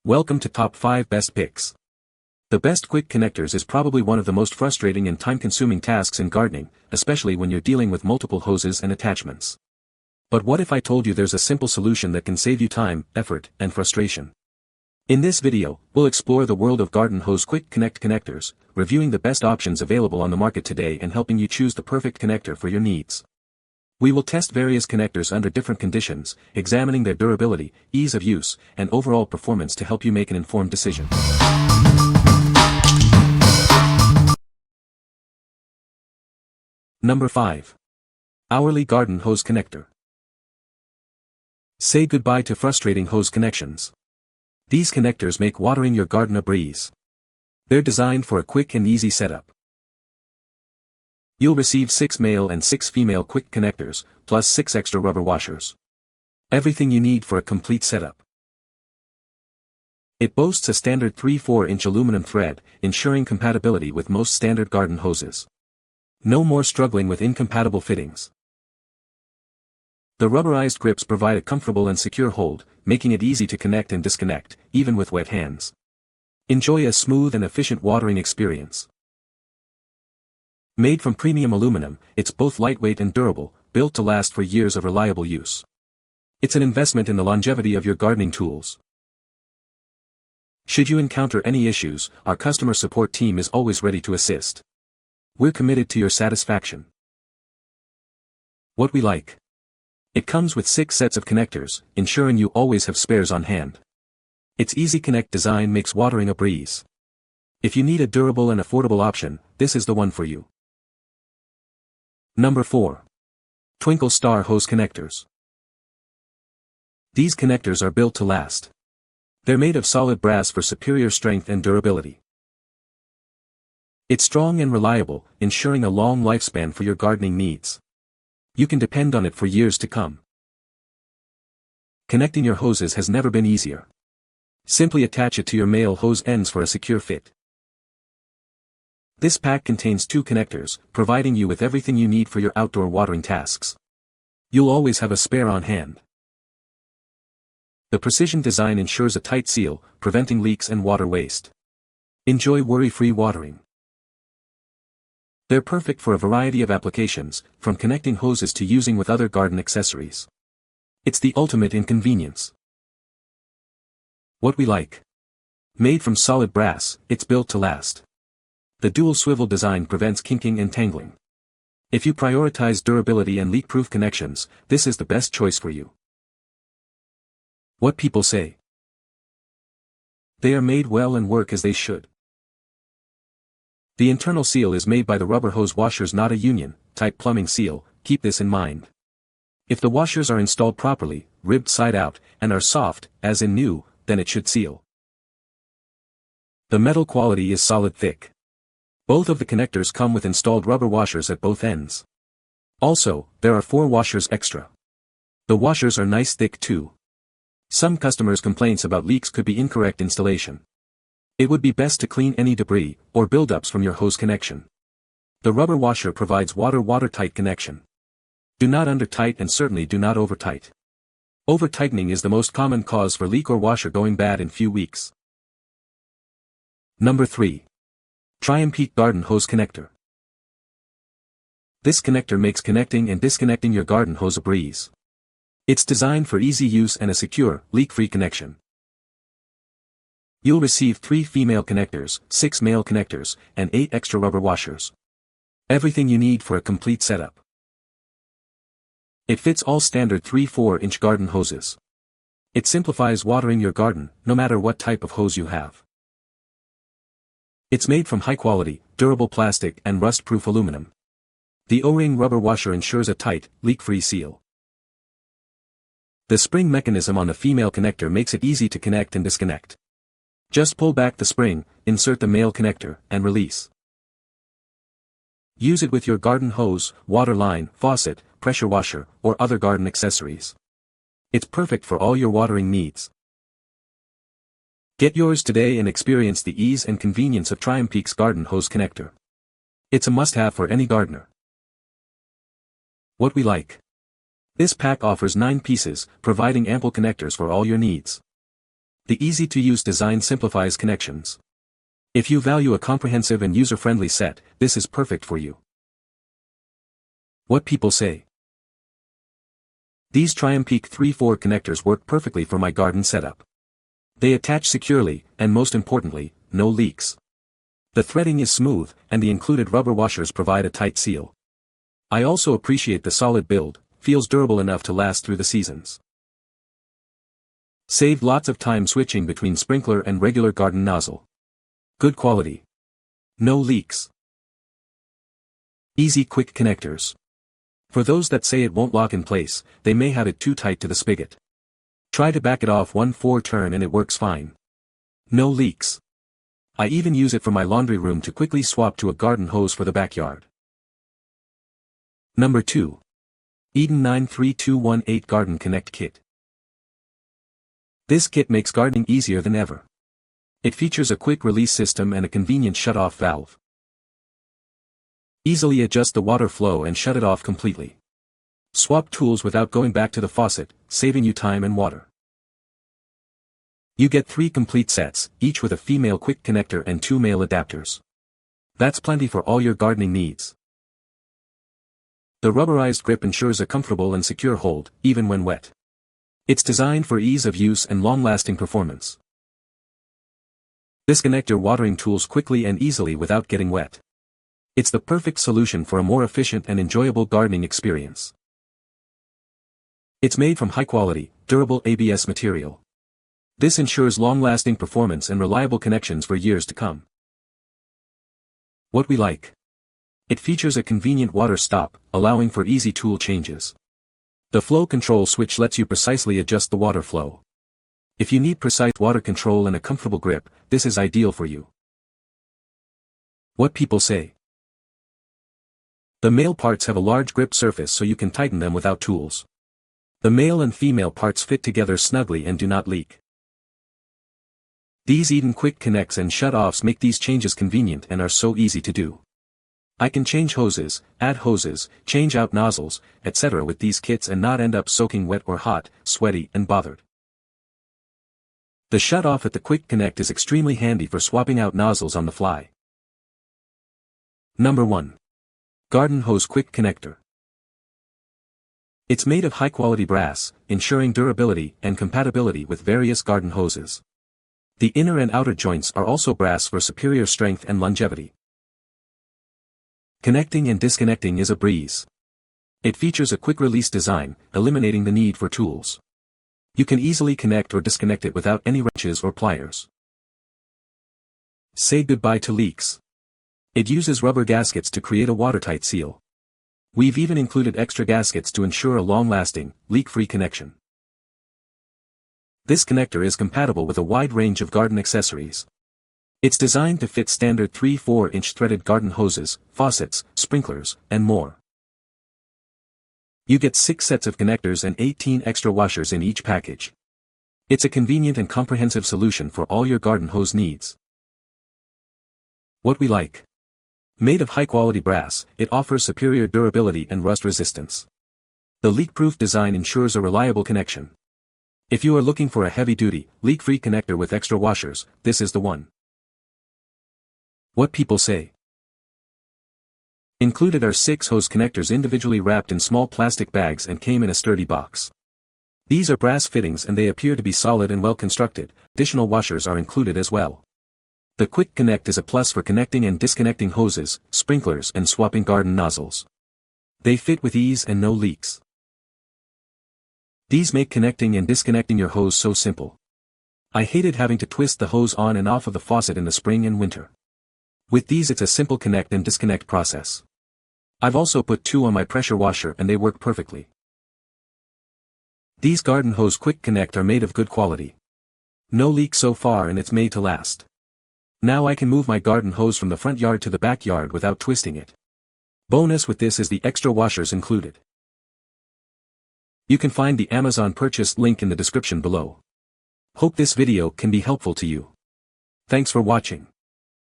Welcome to Top 5 Best Picks. The best quick connectors is probably one of the most frustrating and time-consuming tasks in gardening, especially when you're dealing with multiple hoses and attachments. But what if I told you there's a simple solution that can save you time, effort, and frustration? In this video, we'll explore the world of garden hose quick connect connectors, reviewing the best options available on the market today and helping you choose the perfect connector for your needs. We will test various connectors under different conditions, examining their durability, ease of use, and overall performance to help you make an informed decision. Number 5. Hourleey Garden Hose Connector. Say goodbye to frustrating hose connections. These connectors make watering your garden a breeze. They're designed for a quick and easy setup. You'll receive 6 male and 6 female quick connectors, plus 6 extra rubber washers. Everything you need for a complete setup. It boasts a standard 3/4-inch aluminum thread, ensuring compatibility with most standard garden hoses. No more struggling with incompatible fittings. The rubberized grips provide a comfortable and secure hold, making it easy to connect and disconnect, even with wet hands. Enjoy a smooth and efficient watering experience. Made from premium aluminum, it's both lightweight and durable, built to last for years of reliable use. It's an investment in the longevity of your gardening tools. Should you encounter any issues, our customer support team is always ready to assist. We're committed to your satisfaction. What we like. It comes with 6 sets of connectors, ensuring you always have spares on hand. Its easy connect design makes watering a breeze. If you need a durable and affordable option, this is the one for you. Number 4. Twinkle Star Hose Connectors. These connectors are built to last. They're made of solid brass for superior strength and durability. It's strong and reliable, ensuring a long lifespan for your gardening needs. You can depend on it for years to come. Connecting your hoses has never been easier. Simply attach it to your male hose ends for a secure fit. This pack contains 2 connectors, providing you with everything you need for your outdoor watering tasks. You'll always have a spare on hand. The precision design ensures a tight seal, preventing leaks and water waste. Enjoy worry-free watering. They're perfect for a variety of applications, from connecting hoses to using with other garden accessories. It's the ultimate in convenience. What we like. Made from solid brass, it's built to last. The dual swivel design prevents kinking and tangling. If you prioritize durability and leak-proof connections, this is the best choice for you. What people say. They are made well and work as they should. The internal seal is made by the rubber hose washers, not a union-type plumbing seal. Keep this in mind. If the washers are installed properly, ribbed side out, and are soft, as in new, then it should seal. The metal quality is solid thick. Both of the connectors come with installed rubber washers at both ends. Also, there are 4 washers extra. The washers are nice thick too. Some customers' complaints about leaks could be incorrect installation. It would be best to clean any debris, or buildups from your hose connection. The rubber washer provides watertight connection. Do not under-tight and certainly do not over-tight. Over-tightening is the most common cause for leak or washer going bad in few weeks. Number 3. Triumpeek Garden Hose Connector. This connector makes connecting and disconnecting your garden hose a breeze. It's designed for easy use and a secure, leak-free connection. You'll receive 3 female connectors, 6 male connectors, and 8 extra rubber washers. Everything you need for a complete setup. It fits all standard 3/4-inch garden hoses. It simplifies watering your garden, no matter what type of hose you have. It's made from high-quality, durable plastic and rust-proof aluminum. The O-ring rubber washer ensures a tight, leak-free seal. The spring mechanism on the female connector makes it easy to connect and disconnect. Just pull back the spring, insert the male connector, and release. Use it with your garden hose, water line, faucet, pressure washer, or other garden accessories. It's perfect for all your watering needs. Get yours today and experience the ease and convenience of Triumpeek's Garden Hose Connector. It's a must-have for any gardener. What we like. This pack offers 9 pieces, providing ample connectors for all your needs. The easy-to-use design simplifies connections. If you value a comprehensive and user-friendly set, this is perfect for you. What people say. These Triumpeek 3-4 connectors work perfectly for my garden setup. They attach securely, and most importantly, no leaks. The threading is smooth, and the included rubber washers provide a tight seal. I also appreciate the solid build, feels durable enough to last through the seasons. Saved lots of time switching between sprinkler and regular garden nozzle. Good quality. No leaks. Easy quick connectors. For those that say it won't lock in place, they may have it too tight to the spigot. Try to back it off 1/4 turn and it works fine. No leaks. I even use it for my laundry room to quickly swap to a garden hose for the backyard. Number 2. Eden 93218 Garden Connect Kit. This kit makes gardening easier than ever. It features a quick release system and a convenient shut-off valve. Easily adjust the water flow and shut it off completely. Swap tools without going back to the faucet, saving you time and water. You get 3 complete sets, each with a female quick connector and 2 male adapters. That's plenty for all your gardening needs. The rubberized grip ensures a comfortable and secure hold, even when wet. It's designed for ease of use and long-lasting performance. Disconnect your watering tools quickly and easily without getting wet. It's the perfect solution for a more efficient and enjoyable gardening experience. It's made from high-quality, durable ABS material. This ensures long-lasting performance and reliable connections for years to come. What we like. It features a convenient water stop, allowing for easy tool changes. The flow control switch lets you precisely adjust the water flow. If you need precise water control and a comfortable grip, this is ideal for you. What people say. The male parts have a large grip surface so you can tighten them without tools. The male and female parts fit together snugly and do not leak. These Eden quick connects and shut-offs make these changes convenient and are so easy to do. I can change hoses, add hoses, change out nozzles, etc. with these kits and not end up soaking wet or hot, sweaty and bothered. The shut-off at the quick connect is extremely handy for swapping out nozzles on the fly. Number 1. Garden Hose Quick Connector. It's made of high-quality brass, ensuring durability and compatibility with various garden hoses. The inner and outer joints are also brass for superior strength and longevity. Connecting and disconnecting is a breeze. It features a quick-release design, eliminating the need for tools. You can easily connect or disconnect it without any wrenches or pliers. Say goodbye to leaks. It uses rubber gaskets to create a watertight seal. We've even included extra gaskets to ensure a long-lasting, leak-free connection. This connector is compatible with a wide range of garden accessories. It's designed to fit standard 3-4-inch threaded garden hoses, faucets, sprinklers, and more. You get 6 sets of connectors and 18 extra washers in each package. It's a convenient and comprehensive solution for all your garden hose needs. What we like. Made of high-quality brass, it offers superior durability and rust resistance. The leak-proof design ensures a reliable connection. If you are looking for a heavy-duty, leak-free connector with extra washers, this is the one. What people say. Included are 6 hose connectors individually wrapped in small plastic bags and came in a sturdy box. These are brass fittings and they appear to be solid and well constructed. Additional washers are included as well. The Quick Connect is a plus for connecting and disconnecting hoses, sprinklers and swapping garden nozzles. They fit with ease and no leaks. These make connecting and disconnecting your hose so simple. I hated having to twist the hose on and off of the faucet in the spring and winter. With these it's a simple connect and disconnect process. I've also put 2 on my pressure washer and they work perfectly. These garden hose Quick Connect are made of good quality. No leak so far and it's made to last. Now I can move my garden hose from the front yard to the backyard without twisting it. Bonus with this is the extra washers included. You can find the Amazon purchase link in the description below. Hope this video can be helpful to you. Thanks for watching.